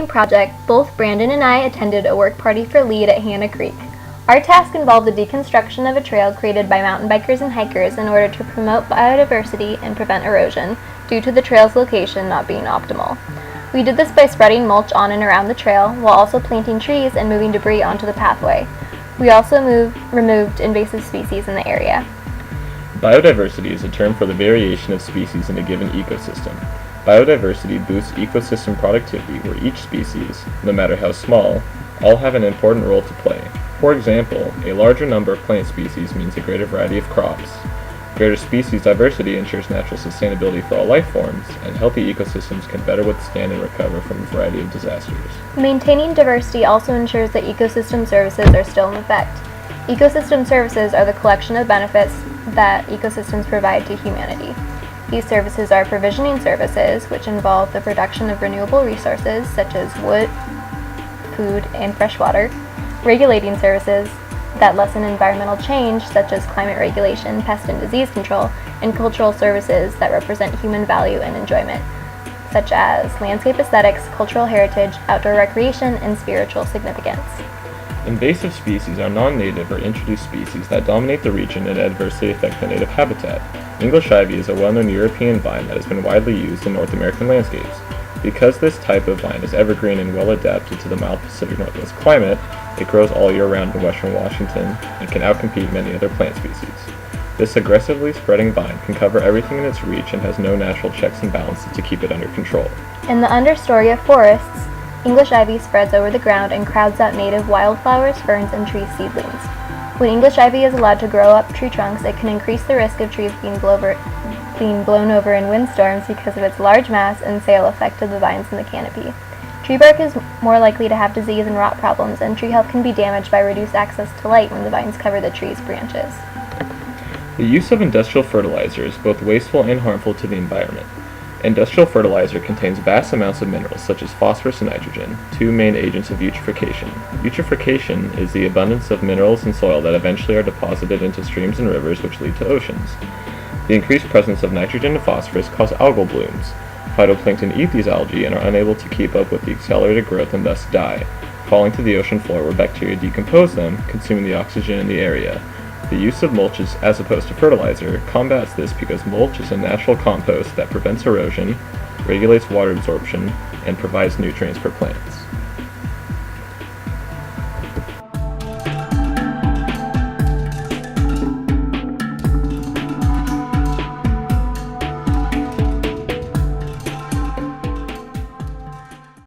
Project, both Brandon and I attended a work party for LEAD at Hannah Creek. Our task involved the deconstruction of a trail created by mountain bikers and hikers in order to promote biodiversity and prevent erosion, due to the trail's location not being optimal. We did this by spreading mulch on and around the trail, while also planting trees and moving debris onto the pathway. We also removed invasive species in the area. Biodiversity is a term for the variation of species in a given ecosystem. Biodiversity boosts ecosystem productivity where each species, no matter how small, all have an important role to play. For example, a larger number of plant species means a greater variety of crops. Greater species diversity ensures natural sustainability for all life forms, and healthy ecosystems can better withstand and recover from a variety of disasters. Maintaining diversity also ensures that ecosystem services are still in effect. Ecosystem services are the collection of benefits that ecosystems provide to humanity. These services are provisioning services, which involve the production of renewable resources such as wood, food, and fresh water, regulating services that lessen environmental change such as climate regulation, pest and disease control, and cultural services that represent human value and enjoyment, such as landscape aesthetics, cultural heritage, outdoor recreation, and spiritual significance. Invasive species are non-native or introduced species that dominate the region and adversely affect the native habitat. English ivy is a well-known European vine that has been widely used in North American landscapes. Because this type of vine is evergreen and well adapted to the mild Pacific Northwest climate, it grows all year round in western Washington and can outcompete many other plant species. This aggressively spreading vine can cover everything in its reach and has no natural checks and balances to keep it under control. In the understory of forests, English ivy spreads over the ground and crowds out native wildflowers, ferns, and tree seedlings. When English ivy is allowed to grow up tree trunks, it can increase the risk of trees being blown over in windstorms because of its large mass and sail effect of the vines in the canopy. Tree bark is more likely to have disease and rot problems, and tree health can be damaged by reduced access to light when the vines cover the tree's branches. The use of industrial fertilizer is both wasteful and harmful to the environment. Industrial fertilizer contains vast amounts of minerals such as phosphorus and nitrogen, two main agents of eutrophication. Eutrophication is the abundance of minerals in soil that eventually are deposited into streams and rivers which lead to oceans. The increased presence of nitrogen and phosphorus cause algal blooms. Phytoplankton eat these algae and are unable to keep up with the accelerated growth and thus die, falling to the ocean floor where bacteria decompose them, consuming the oxygen in the area. The use of mulch as opposed to fertilizer combats this because mulch is a natural compost that prevents erosion, regulates water absorption, and provides nutrients for plants.